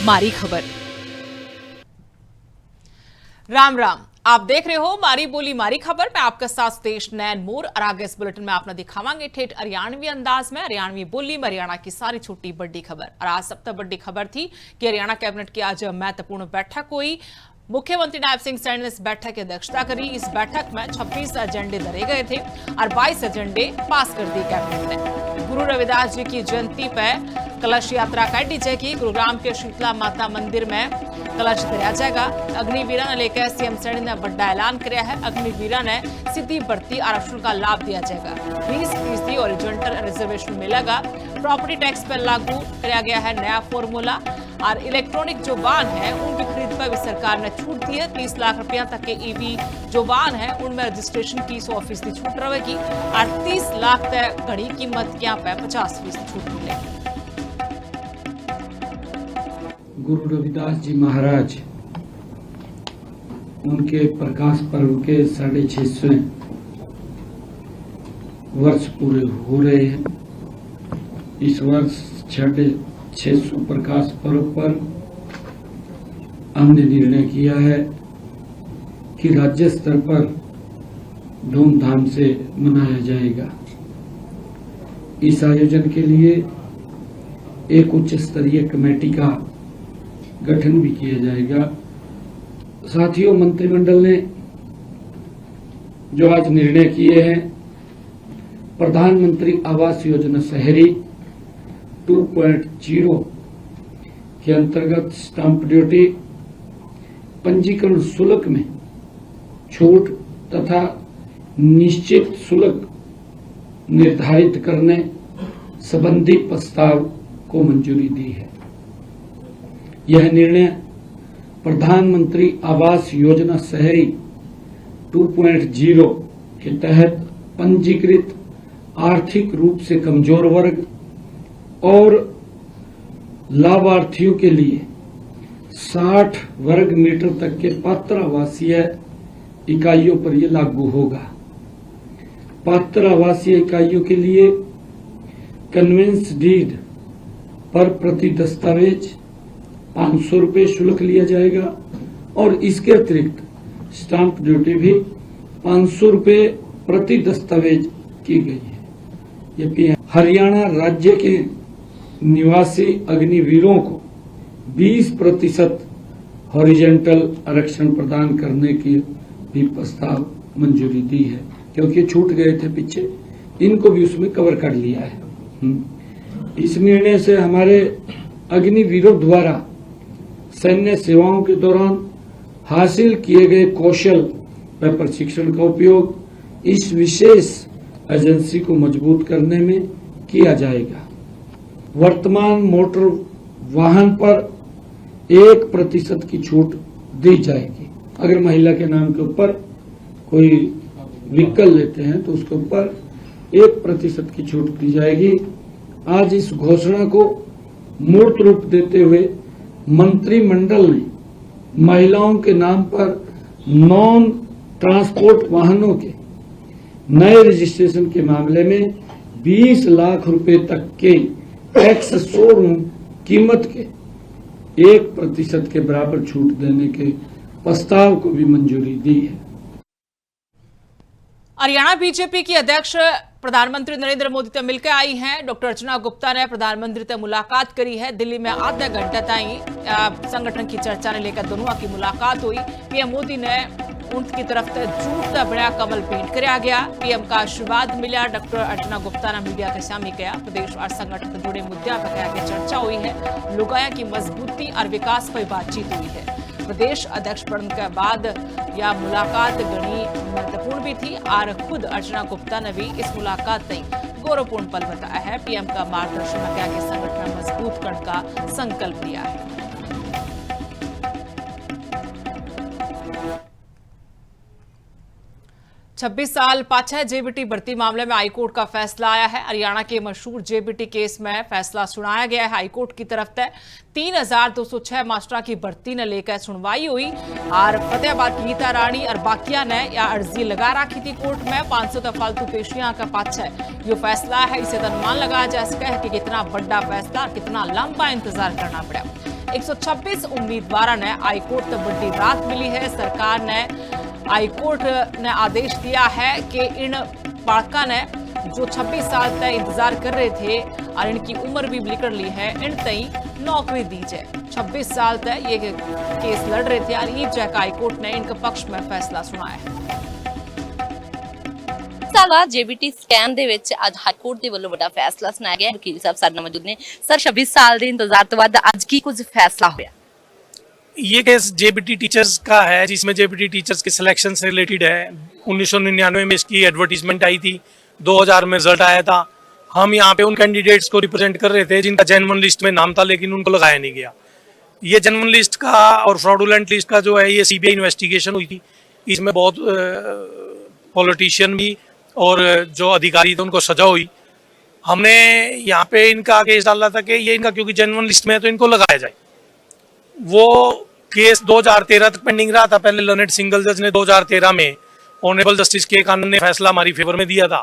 मारी खबर। राम राम, आप देख रहे हो मारी बोली मारी खबर। मैं आपका साथ सुदेश नैन मोर और आगे इस बुलेटिन में आपने दिखावांगे ठेठ हरियाणवी अंदाज में हरियाणवी बोली में हरियाणा की सारी छोटी बड़ी खबर। और आज सबसे बड़ी खबर थी कि हरियाणा कैबिनेट की आज महत्वपूर्ण बैठक हुई। मुख्यमंत्री नायब सिंह सैनी ने इस बैठक की अध्यक्षता करी। इस बैठक में 26 एजेंडे धरे गए थे और 22 एजेंडे पास कर दिए कैबिनेट ने। गुरु रविदास जी की जयंती पर कलश यात्रा काटी जाएगी। गुरुग्राम के शीतला माता मंदिर में कलश धरा जाएगा। अग्निवीरा ने लेकर सीएम सैनी ने बड़ा ऐलान किया है। अग्निवीरा ने सीधी भर्ती आरक्षण का लाभ दिया जाएगा। 20% ओरिजेंटल रिजर्वेशन मिलेगा। प्रॉपर्टी टैक्स पर लागू किया गया है नया फॉर्मूला। और इलेक्ट्रॉनिक जो वाहन है उनकी खरीद पर भी सरकार ने छूट दी है। 30 लाख रुपया तक के ईवी जो वाहन है उनमें रजिस्ट्रेशन की 100% छूट रहेगी और 30 लाख तक घड़ी कीमत यहाँ पे 50% छूट मिलेगी। गुरु रविदास जी महाराज उनके प्रकाश पर्व के 650वें वर्ष पूरे हो रहे हैं। इस वर्ष 650 प्रकाश पर्व पर हमने निर्णय किया है कि राज्य स्तर पर धूमधाम से मनाया जाएगा। इस आयोजन के लिए एक उच्च स्तरीय कमेटी का गठन भी किया जाएगा। साथियों, मंत्रिमंडल ने जो आज निर्णय किए हैं, प्रधानमंत्री आवास योजना शहरी 2.0 के अंतर्गत स्टाम्प ड्यूटी, पंजीकरण शुल्क में छूट तथा निश्चित शुल्क निर्धारित करने संबंधी प्रस्ताव को मंजूरी दी है। यह निर्णय प्रधानमंत्री आवास योजना शहरी 2.0 के तहत पंजीकृत आर्थिक रूप से कमजोर वर्ग और लाभार्थियों के लिए 60 वर्ग मीटर तक के पात्र आवासीय इकाइयों पर यह लागू होगा। पात्र आवासीय इकाइयों के लिए कन्वेंस डीड पर प्रति दस्तावेज 500 रुपये शुल्क लिया जाएगा और इसके अतिरिक्त स्टाम्प ड्यूटी भी 500 रुपये प्रति दस्तावेज की गई है। ये हरियाणा राज्य के निवासी अग्निवीरों को 20% हॉरिजेंटल आरक्षण प्रदान करने की भी प्रस्ताव मंजूरी दी है, क्योंकि छूट गए थे पीछे, इनको भी उसमें कवर कर लिया है। इस निर्णय से हमारे अग्निवीरों द्वारा सैन्य सेवाओं के दौरान हासिल किए गए कौशल व प्रशिक्षण का उपयोग इस विशेष एजेंसी को मजबूत करने में किया जाएगा। वर्तमान मोटर वाहन पर 1% की छूट दी जाएगी। अगर महिला के नाम के ऊपर कोई व्हीकल लेते हैं तो उसके ऊपर 1% की छूट दी जाएगी। आज इस घोषणा को मूर्त रूप देते हुए मंत्रिमंडल ने महिलाओं के नाम पर नॉन ट्रांसपोर्ट वाहनों के नए रजिस्ट्रेशन के मामले में 20 लाख रुपए तक के टैक्स शोरूम कीमत के 1% के बराबर छूट देने के प्रस्ताव को भी मंजूरी दी है। हरियाणा बीजेपी की अध्यक्ष प्रधानमंत्री नरेंद्र मोदी से मिलकर आई हैं। डॉक्टर अर्चना गुप्ता ने प्रधानमंत्री से मुलाकात करी है। दिल्ली में आधा घंटा तक संगठन की चर्चा ने लेकर दोनों की मुलाकात हुई। पीएम मोदी ने उनकी तरफ से जूट का बड़ा कमल भेंट कराया गया। पीएम का आशीर्वाद मिला। डॉक्टर अर्चना गुप्ता ने मीडिया के सामने किया। प्रदेश और संगठन से जुड़े मुद्दों पर आगे चर्चा हुई है। लोकाया की मजबूती और विकास पर बातचीत हुई है। प्रदेश अध्यक्ष बनने के बाद यह मुलाकात बड़ी महत्वपूर्ण भी थी और खुद अर्चना गुप्ता ने भी इस मुलाकात को गौरवपूर्ण पल बताया है। पीएम का मार्गदर्शन में क्या संगठन मजबूत करने का संकल्प लिया है। 26 साल पाछे जेबीटी भर्ती मामले में हाईकोर्ट का फैसला आया है। हरियाणा के मशहूर जेबीटी केस में फैसला सुनाया गया है। हाईकोर्ट की तरफ से 3206 मास्टरों की भर्ती ने लेकर सुनवाई हुई और फतेहाबाद की गीता रानी और बाकिया ने यह अर्जी लगा रखी थी कोर्ट में। 500 फालतू पेशियां का पाछे ये फैसला है। इसे अनुमान लगाया जा सका है कि कितना बड़ा फैसला, कितना लंबा इंतजार करना पड़ा। 126 उम्मीदवारों ने हाईकोर्ट तक बड़ी राहत मिली है। सरकार ने हाईकोर्ट ने आदेश दिया है कि इन बालका ने जो 26 साल तक इंतजार कर रहे थे और इनकी उम्र भी निकल ली है, इन तई नौकरी दी जाए। 26 साल तक ये केस लड़ रहे थे और ईद जैक हाईकोर्ट ने इनके पक्ष में फैसला सुनाया है। साल बाद जेबीटी ਸਕੈਮ ਦੇ ਵਿੱਚ ਅੱਜ ਹਾਈਕੋਰਟ ਦੇ ਵੱਲੋਂ ਵੱਡਾ ਫੈਸਲਾ ਸੁਣਾਇਆ ਗਿਆ। ਵਕੀਲ ਸਾਹਿਬ ਸਾਡੇ ਨਾਲ ਮੌਜੂਦ ਨੇ। ਸਰ 26 ਸਾਲ ਦੇ ਇੰਤਜ਼ਾਰ ਤੋਂ ਬਾਅਦ ਅੱਜ ਕੀ ਕੁਝ ਫੈਸਲਾ ਹੋਇਆ? ये केस जेबीटी टीचर्स का है, जिसमें जेबीटी टीचर्स के सिलेक्शन से रिलेटेड है। 1999 में इसकी एडवर्टीजमेंट आई थी, 2000 में रिजल्ट आया था। हम यहाँ पे उन कैंडिडेट्स को रिप्रेजेंट कर रहे थे जिनका जेन्युइन लिस्ट में नाम था, लेकिन उनको लगाया नहीं गया। ये जेन्युइन लिस्ट का और फ्रॉडुलेंट लिस्ट का जो है, ये सीबीआई इन्वेस्टिगेशन हुई थी। इसमें बहुत पॉलिटिशियन भी और जो अधिकारी थे उनको सजा हुई। हमने यहाँ पे इनका केस डाला था कि ये इनका क्योंकि जेन्युइन लिस्ट में है तो इनको लगाया जाए। वो केस 2013 तक पेंडिंग रहा था। पहले लर्नेड सिंगल जज ने 2013 में ऑनरेबल जस्टिस के कानून ने फैसला हमारी फेवर में दिया था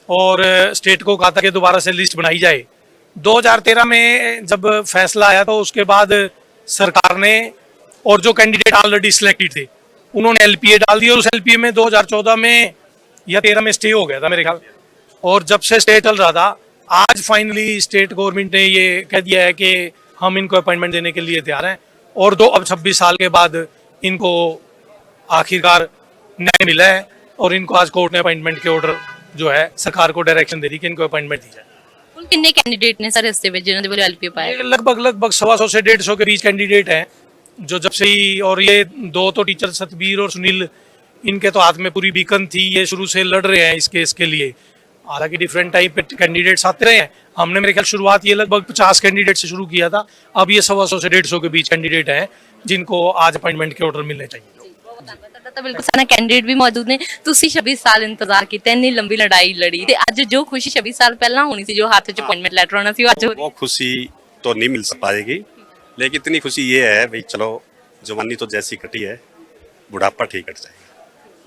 और स्टेट को कहा था कि दोबारा से लिस्ट बनाई जाए। 2013 में जब फैसला आया तो उसके बाद सरकार ने और जो कैंडिडेट ऑलरेडी सिलेक्टेड थे उन्होंने एलपीए डाल दी और उस एलपीए में 2014 में या 13 में स्टे हो गया था मेरे ख्याल। और जब से स्टे चल रहा था, आज फाइनली स्टेट गवर्नमेंट ने ये कह दिया है कि हम इनको अपॉइंटमेंट देने के लिए तैयार हैं और अब 26 साल के बाद इनको आखिरकार न्याय मिला है और इनको आज कोर्ट ने अपॉइंटमेंट के ऑर्डर जो है सरकार को डायरेक्शन दे दी कि इनको अपॉइंटमेंट दी जाए। ਕੁੱਲ ਕਿੰਨੇ ਕੈਂਡੀਡੇਟ ਨੇ ਸਰ ਇਸ ਦੇ ਵਿੱਚ ਜਿਨ੍ਹਾਂ ਦੇ ਵੱਲੋਂ ਐਲਪੀ ਪਾਇਆ? ये लगभग 125 से 150 के बीच कैंडिडेट हैं जो जब से ही, और ये दो तो टीचर सतबीर और सुनील, इनके तो हाथ में पूरी बीकन थी, ये शुरू से लड़ रहे हैं इस केस के लिए। हालांकि डिफरेंट टाइप के कैंडिडेट्स आते रहे हैं। हमने मेरे ख्याल शुरुआत ये लगभग 50 कैंडिडेट से शुरू किया था। अब ये 125 से 150 के बीच कैंडिडेट हैं जिनको आज अपॉइंटमेंट के ऑर्डर मिलने चाहिए। ਤਾਂ ਬਿਲਕੁਲ ਸਾਡਾ ਕੈਂਡੀਡੇਟ ਵੀ ਮੌਜੂਦ ਨੇ। ਤੁਸੀਂ 26 ਸਾਲ ਇੰਤਜ਼ਾਰ ਕੀਤਾ, ਇੰਨੀ ਲੰਬੀ ਲੜਾਈ ਲੜੀ ਤੇ ਅੱਜ ਜੋ ਖੁਸ਼ੀ 26 ਸਾਲ ਪਹਿਲਾਂ ਹੋਣੀ ਸੀ, ਜੋ ਹੱਥ 'ਚ ਅਪਾਇੰਟਮੈਂਟ ਲੈਟਰ ਆਉਣਾ ਸੀ, ਉਹ ਅੱਜ ਹੋ ਰਹੀ ਹੈ। वो खुशी तो नहीं मिल पाएगी, लेकिन इतनी खुशी ये है भाई चलो जवानी तो जैसी कटी है, बुढ़ापा ठीक कट जाएगा।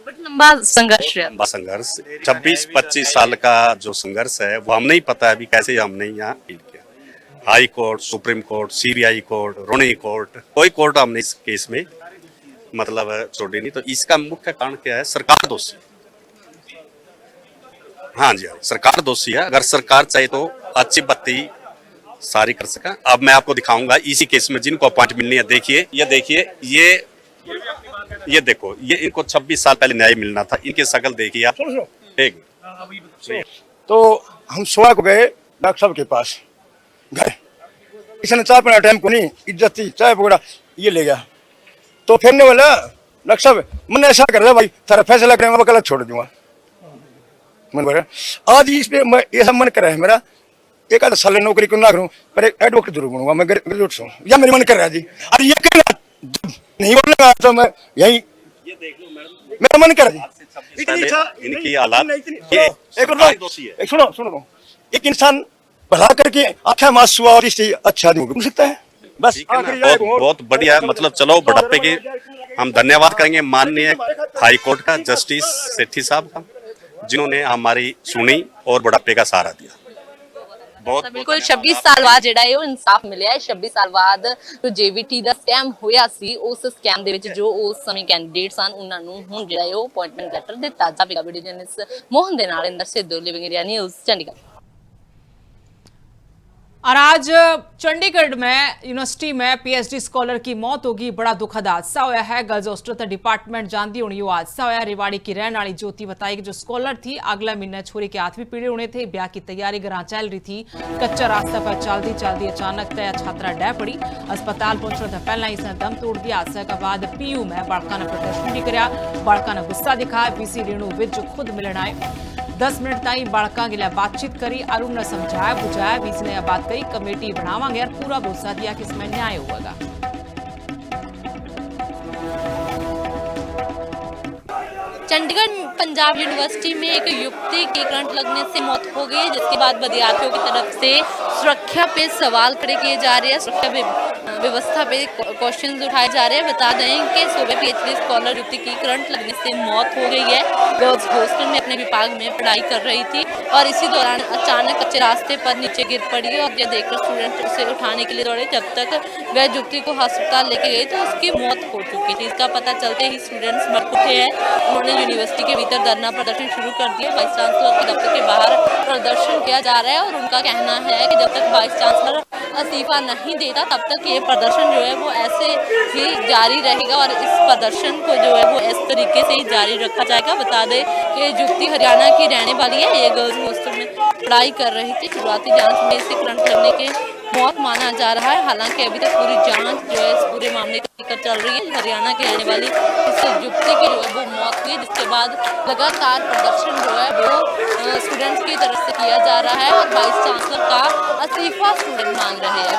बट लंबा संघर्ष है। लंबा संघर्ष 26-25 साल का जो संघर्ष है वो हम नहीं पता है अभी कैसे हमने यहाँ फील किया। High court, supreme court, CBI court, रोनी कोर्ट, कोई कोर्ट हमने इस केस में मतलब छोड़ी नहीं। तो इसका मुख्य कारण क्या है? सरकार दोषी। हाँ जी, हाँ, सरकार दोषी है। अगर सरकार चाहे तो अच्छी बत्ती सारी कर सका। अब मैं आपको दिखाऊंगा इसी केस में जिनको अपॉइंट मिलनी है। देखिए, ये देखिए, ये देखो, ये इनको 26 साल पहले न्याय मिलना था। इनके शकल देखिए आप। एक तो हम 16 को गए डॉक्टर साहब के पास, गए, इसने चाय पीना टाइम को नहीं, इज्जत थी, चाय पकड़ा, ये ले गया। तो फिर ने बोला डॉक्टर साहब मैंने ऐसा कर दिया भाई, तेरा फैसला करेंगे, वकालत छोड़ दूंगा। मैंने बोला आज इस पे ये सब मन कर रहा है मेरा, एक आध साल नौकरी क्यों ना करूं, पर एक एडवोकेट जरूर बनूंगा, मैं ग्रेजुएट हूं, या मेरे मन कर रहा है जी। और ये नहीं बोलूंगा तो मैं यही मेरा मन कर रहा है। इनकी हालात एक सुनो, एक इंसान भला करके अच्छा मास हुआ और इससे अच्छा नहीं हो सकता है। बस बहुत बढ़िया। मतलब चलो बुढ़ापे की हम धन्यवाद करेंगे माननीय हाई कोर्ट का जस्टिस सेठी साहब का, जिन्होंने हमारी सुनी और बुढ़ापे का सहारा दिया। ਤਾਂ ਬਿਲਕੁਲ 26 ਸਾਲ ਬਾਅਦ ਜਿਹੜਾ ਹੈ ਉਹ ਇਨਸਾਫ ਮਿਲਿਆ ਹੈ। 26 ਸਾਲ ਬਾਅਦ ਜੋ ਜੇਬੀਟੀ ਦਾ ਸਕੈਮ ਹੋਇਆ ਸੀ, ਉਸ ਸਕੈਮ ਦੇ ਵਿੱਚ ਜੋ ਉਸ ਸਮੇਂ ਕੈਂਡੀਡੇਟ ਸਨ ਉਹਨਾਂ ਨੂੰ ਹੁਣ ਜਿਹੜਾ ਹੈ ਉਹ ਅਪਾਇੰਟਮੈਂਟ ਲੈਟਰ ਦਿੱਤਾ ਜਾਵੇਗਾ। ਵੀਡੀਓ ਜਰਨਲਿਸਟ ਮੋਹਨ ਦੇ ਨਾਲ Inder Sidhu, living India news, Chandigarh. और आज चंडीगढ़ में यूनिवर्सिटी में पीएचडी स्कॉलर की मौत होगी। बड़ा दुखद हादसा होया है। गर्ल्स हॉस्टल डिपार्टमेंट जानती होनी वो हादसा होया। रिवाड़ी की रहने वाली ज्योति बताई कि जो स्कॉलर थी अगले महीने छोरी के हाथ भी पीड़े होने थे। ब्याह की तैयारी घर चल रही थी। कच्चा रास्ता पर चलती चलती अचानक तय छात्रा डह पड़ी। अस्पताल पहुंचने से पहला ही इसने दम तोड़ दिया। हादसे के बाद पीयू में बालका ने प्रदर्शन भी कराया। बालका ने गुस्सा दिखाया। वीसी रेणु विज खुद मिलने आए। 10 मिनट ताई बालका के लिए बातचीत करी। अरुण ने समझाया बुझाया। वीसी ने यह बात कही कमेटी बनावांगे और पूरा भरोसा दिया कि इसमें न्याय होगा। चंडीगढ़ पंजाब यूनिवर्सिटी में एक युवती की करंट लगने से मौत हो गई, जिसके बाद विद्यार्थियों की तरफ से सुरक्षा पे सवाल खड़े किए जा रहे हैं। सुरक्षा व्यवस्था पे क्वेश्चंस उठाए जा रहे हैं। बता दें कि सुबह पीएचडी स्कॉलर युवती की करंट लगने से मौत हो गई है। गर्ल्स हॉस्टल में अपने विभाग में पढ़ाई कर रही थी और इसी दौरान अचानक कच्चे रास्ते पर नीचे गिर पड़ी और यह देखकर स्टूडेंट उसे उठाने के लिए दौड़े। जब तक वह युवती को अस्पताल लेके गई तो उसकी मौत हो चुकी थी। इसका पता चलते ही स्टूडेंट्स भड़क उठे हैं। उन्होंने यूनिवर्सिटी के भीतर धरना प्रदर्शन शुरू कर दिया। वाइस चांसलर के दफ्तर के बाहर प्रदर्शन किया जा रहा है और उनका कहना है कि जब तक वाइस चांसलर इस्तीफा नहीं देता तब तक ये प्रदर्शन जो है वो ऐसे ही जारी रहेगा और इस प्रदर्शन को जो है वो इस तरीके से ही जारी रखा जाएगा। बता दें कि युवती हरियाणा की रहने वाली है। ये गर्ल्स हॉस्टल में पढ़ाई कर रही थी। शुरुआती जांच में इसे करंट लगने के मौत माना जा रहा है। हालांकि अभी तक पूरी जांच जो है इस पूरे मामले को लेकर चल रही है। हरियाणा की रहने वाली इस युवती की जो है वो मौत हुई, जिसके बाद लगातार प्रदर्शन जो है वो स्टूडेंट्स की तरफ से किया जा रहा है और वाइस चांसलर का इस्तीफा स्टूडेंट मांग रहे हैं।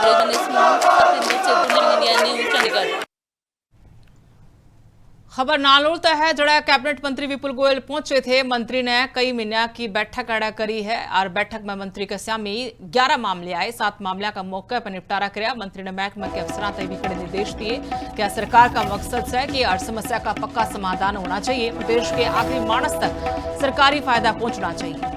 खबर नालोल तो है जड़ा कैबिनेट मंत्री विपुल गोयल पहुंचे थे। मंत्री ने कई महीने की बैठक अड़ा करी है और बैठक में मंत्री के सामने 11 मामले आए। 7 मामलों का मौके पर निपटारा कराया। मंत्री ने महकमे के अफसरों तक भी कड़े निर्देश दिए कि सरकार का मकसद है कि हर समस्या का पक्का समाधान होना चाहिए। प्रदेश के आखिरी मानस तक सरकारी फायदा पहुंचना चाहिए।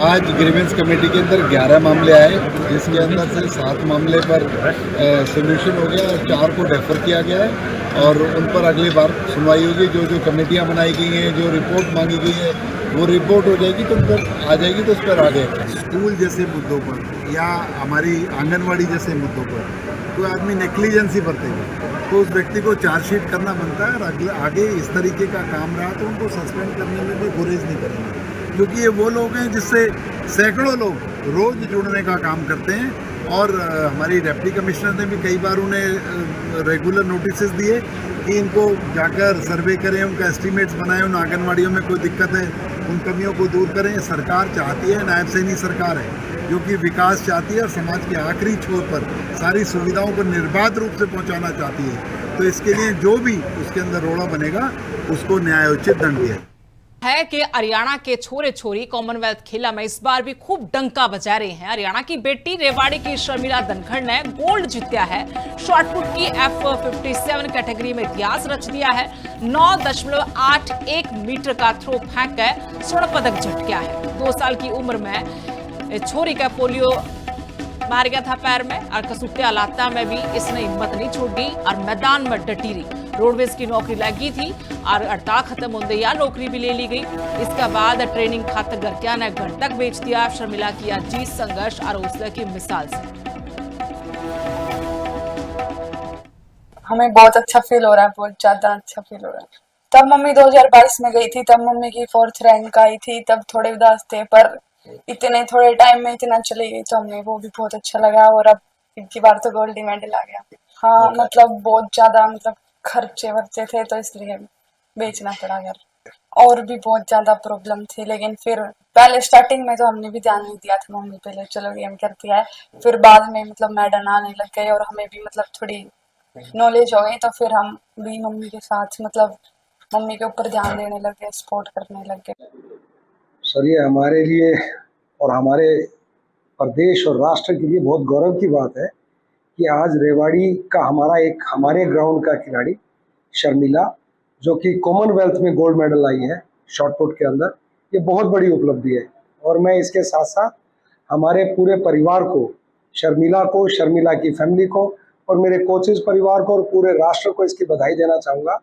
आज ग्रीवेंस कमेटी के अंदर 11 मामले आए, जिसके अंदर से 7 मामले पर सोल्यूशन हो गया और 4 को रेफर किया गया है और उन पर अगली बार सुनवाई होगी। जो कमेटियां बनाई गई हैं, जो रिपोर्ट मांगी गई है, वो रिपोर्ट हो जाएगी तो उन पर आ जाएगी तो उस पर आ जाएगा। स्कूल जैसे मुद्दों पर या हमारी आंगनवाड़ी जैसे मुद्दों पर कोई आदमी नेग्लिजेंसी बरतेगा तो उस व्यक्ति को चार्जशीट करना बनता है और आगे इस तरीके का काम रहा तो उनको सस्पेंड करने में भी गुरेज नहीं करेंगे, क्योंकि ये वो लोग हैं जिससे सैकड़ों लोग रोज जुड़ने का काम करते हैं। और हमारी डिप्टी कमिश्नर ने भी कई बार उन्हें रेगुलर नोटिस दिए कि इनको जाकर सर्वे करें, उनका एस्टीमेट्स बनाएं, उन आंगनवाड़ियों में कोई दिक्कत है उन कमियों को दूर करें। सरकार चाहती है, नायब सैनी सरकार है जो कि विकास चाहती है और समाज के आखिरी छोर पर सारी सुविधाओं को निर्बाध रूप से पहुंचाना चाहती है। तो इसके लिए जो भी उसके अंदर रोड़ा बनेगा उसको न्यायोचित दंड दिया है कि हरियाणा के छोरे छोरी कॉमनवेल्थ खेला में इस बार भी खूब डंका बजा रहे हैं। हरियाणा की बेटी रेवाड़ी की शर्मिला धनखड़ ने गोल्ड जीता है। शॉटपुट की F57 कैटेगरी में इतिहास रच दिया है। 9.81 मीटर का थ्रो फेंक कर स्वर्ण पदक जीत गया है। 2 साल की उम्र में छोरी का पोलियो मार गया था पैर में और कसुटे हालात में भी इसने हिम्मत नहीं छोड़ी और मैदान में डटी रही। रोडवेज की नौकरी लगी थी और हड़ताल खत्म होते या नौकरी भी ले ली गई। इसके बाद ट्रेनिंग खातर घरकिया ने घर तक बेच दिया। शर्मिला किया जीत संघर्ष और हौसले की मिसाल से। हमें बहुत अच्छा फील हो रहा है, बहुत ज्यादा अच्छा फील हो रहा है। तब मम्मी 2022 में गई थी, तब मम्मी की 4th रैंक आई थी, तब थोड़े उदास थे, पर इतने थोड़े टाइम में इतना चली गई तो हमें वो भी बहुत अच्छा लगा। और अब इनकी बार तो गोल्ड मेडल आ गया। हाँ, मतलब बहुत ज्यादा खर्चे वर्चे थे तो इसलिए बेचना पड़ा घर। और भी बहुत ज्यादा प्रॉब्लम थी, लेकिन फिर पहले स्टार्टिंग में तो हमने भी ध्यान नहीं दिया था। मम्मी पहले चलो गेम करती है, फिर बाद में मेडल आने लग गए और हमें भी थोड़ी नॉलेज हो गई तो फिर हम भी मम्मी के साथ मम्मी के ऊपर ध्यान देने लग गए, सपोर्ट करने लग गए। सर, ये हमारे लिए और हमारे प्रदेश और राष्ट्र के लिए बहुत गौरव की बात है कि आज रेवाड़ी का हमारे ग्राउंड का खिलाड़ी शर्मिला, जो कि कॉमनवेल्थ में गोल्ड मेडल आई है शॉटपुट के अंदर, ये बहुत बड़ी उपलब्धि है। और मैं इसके साथ साथ हमारे पूरे परिवार को, शर्मिला की फैमिली को और मेरे कोचेज परिवार को और पूरे राष्ट्र को इसकी बधाई देना चाहूँगा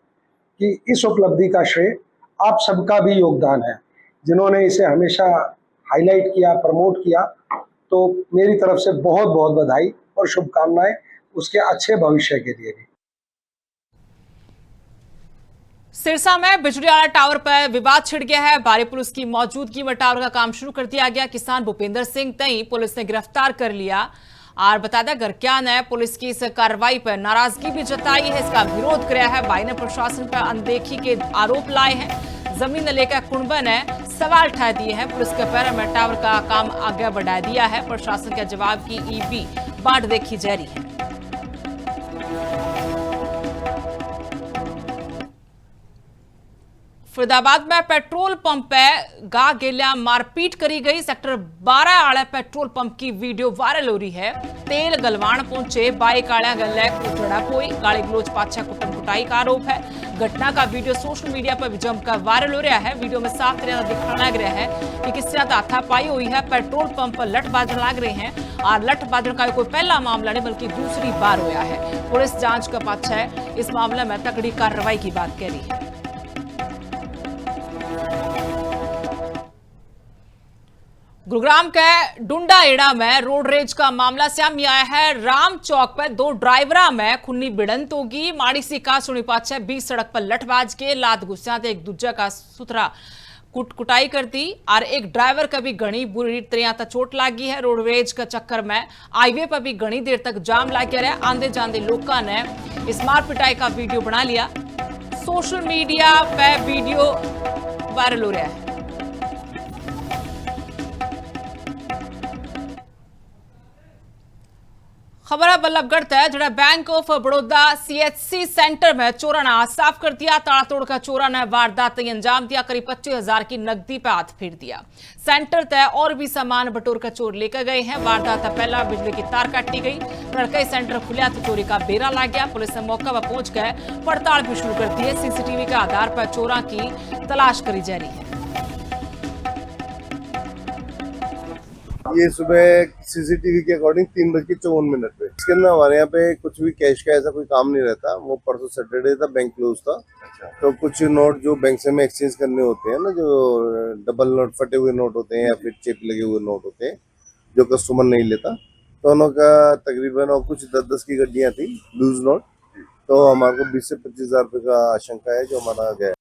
कि इस उपलब्धि का श्रेय आप सबका भी योगदान है, जिन्होंने इसे हमेशा हाईलाइट किया, प्रमोट किया। तो मेरी तरफ से बहुत बहुत बधाई और शुभकामनाएं उसके अच्छे भविष्य के लिए भी। सिरसा में बिजली वाला टावर पर विवाद छिड़ गया है। बारी पुलिस की मौजूदगी में टावर का काम शुरू कर दिया गया। किसान भूपेंद्र सिंह तई पुलिस ने गिरफ्तार कर लिया और बता दें घरकिया ने पुलिस की इस कार्रवाई पर नाराजगी भी जताई है, इसका विरोध किया है। भाई ने प्रशासन पर अनदेखी के आरोप लाए हैं। जमीन लेकर कुंबा ने सवाल उठा दिए हैं। पुलिस के पैर में टावर का काम आगे बढ़ा दिया है। प्रशासन के जवाब की ईबी बाट देखी जा रही है। फरीदाबाद में पेट्रोल पंप पे गा गेलिया मारपीट करी गई। सेक्टर 12 आले पेट्रोल पंप की वीडियो वायरल हो रही है। तेल गलवान पहुंचे बाइक आलिया गले झड़प हुई। गाली गलोच पाछा कुटन कुटाई का आरोप है। घटना का वीडियो सोशल मीडिया पर जमकर वायरल हो रहा है। वीडियो में साफ तरह दिखने लग रहा है कि किस तरह हाथापाई हुई है। पेट्रोल पंप पर लठ बाजन लग रहे हैं और लठ बाजन का कोई पहला मामला नहीं बल्कि दूसरी बार हुआ है। पुलिस जांच का पाछा है। इस मामले में तगड़ी कार्रवाई की बात कह रही है। गुरुग्राम के डुंडा एड़ा में रोड रेज का मामला सामने आया है। राम चौक पर दो ड्राइवरा में खूनी भिड़ंत होगी। माड़ी सी का सुनी पाछे 20 सड़क पर लठबाज के लात गुस्सा एक दूजे का सुथरा कुटाई कर दी और एक ड्राइवर का भी घनी बुरी तरह तक चोट लगी है। रोडवेज का चक्कर में हाईवे पर भी घनी देर तक जाम लग गया। आंदे जांदे लोगों ने इस मार पिटाई का वीडियो बना लिया। सोशल मीडिया पे वीडियो वायरल हो रहा है। खबर है बल्लभगढ़ तय जड़ा bank of Baroda CHC centre में चोरा ने हाथ साफ कर दिया। ताला तोड़ का चोरा ने वारदात अंजाम दिया। करीब 25,000 की नकदी पे हाथ फेर दिया। सेंटर तय और भी सामान बटोर कर चोर लेकर गए हैं। वारदात पहला बिजली की तार काटी गई। लड़का सेंटर खुला तो चोरी का बेरा लग गया। पुलिस ने मौका पर पहुंच गए पड़ताल भी शुरू कर दी है। CCTV के आधार पर चोरों की तलाश करी जा रही है। ये सुबह CCTV के अकॉर्डिंग 3:54 पे इसके अंदर हमारे यहाँ पे कुछ भी कैश का ऐसा कोई काम नहीं रहता। वो परसों सैटरडे था, बैंक क्लोज था। तो कुछ नोट जो बैंक से में एक्सचेंज करने होते हैं ना, जो डबल नोट फटे हुए नोट होते हैं या फिर चिप लगे हुए नोट होते हैं जो कस्टमर नहीं लेता, तो उनका तकरीबन और कुछ 10-10 की गड्डियाँ थी लूज नोट। तो हमारे को 20 से 25,000 रुपये का आशंका है जो हमारा गया।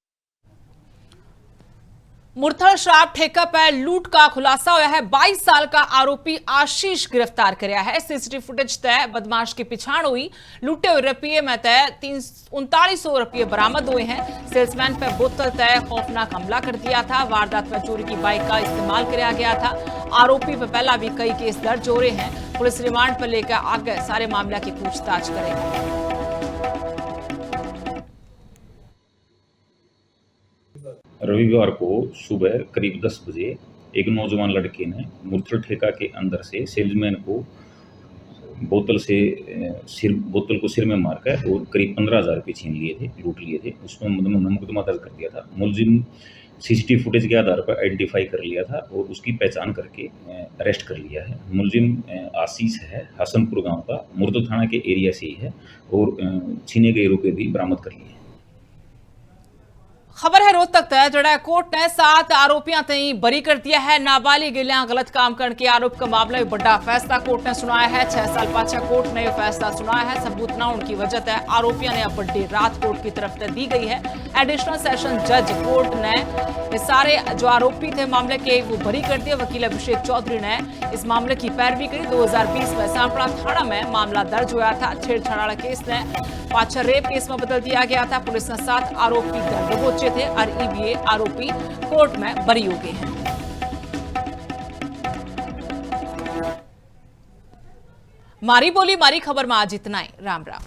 मुरथल शराब ठेका पर लूट का खुलासा हुआ है। 22 साल का आरोपी आशीष गिरफ्तार कराया है। CCTV फुटेज तय बदमाश की पिछाण हुई। लूटे हुए रुपये में तय 3900 रुपये बरामद हुए हैं। सेल्समैन पर बोतल तय खौफनाक हमला कर दिया था। वारदात में चोरी की बाइक का इस्तेमाल कराया गया था। आरोपी पर पहला भी कई केस दर्ज हो रहे हैं। पुलिस रिमांड पर लेकर आगे सारे मामले की पूछताछ करेगी। रविवार को सुबह करीब 10 बजे एक नौजवान लड़के ने मुरथल ठेका के अंदर से सेल्समैन को बोतल को सिर में मारकर और करीब 15,000 रुपये छीन लिए थे, लूट लिए थे। उसमें मुकदमा दर्ज कर दिया था। मुलजिम CCTV फुटेज के आधार पर आइडेंटिफाई कर लिया था और उसकी पहचान करके अरेस्ट कर लिया है। मुलजिम आशीष है, हसनपुर गांव का, मुरथल थाना के एरिया से ही है और छीने गए रुपये भी बरामद कर लिए। खबर है रोहतक तक जड़ा कोर्ट ने 7 आरोपियों तई बरी कर दिया है। नाबालिग गिलियां गलत काम करने के आरोप का मामला बड़ा फैसला कोर्ट ने सुनाया है। 6 साल पाछा कोर्ट ने यह फैसला सुनाया है। सबूत न होने की वजह से आरोपियों ने अब बड़ी रात कोर्ट की तरफ से दी गई है। एडिशनल सेशन जज कोर्ट ने ये सारे जो आरोपी थे मामले के वो बरी कर दिए। वकील अभिषेक चौधरी ने इस मामले की पैरवी करी। 2020 में सांपड़ा थाना में मामला दर्ज हुआ था। छेड़छाड़ वाला केस ने पाछा रेप केस में बदल दिया गया था। पुलिस ने 7 आरोपी दंड दबोचे थे और EBA आरोपी कोर्ट में बरी हो गए हैं। मारी बोली मारी खबर में आज इतना ही। राम राम।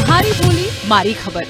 मारी बोली मारी खबर।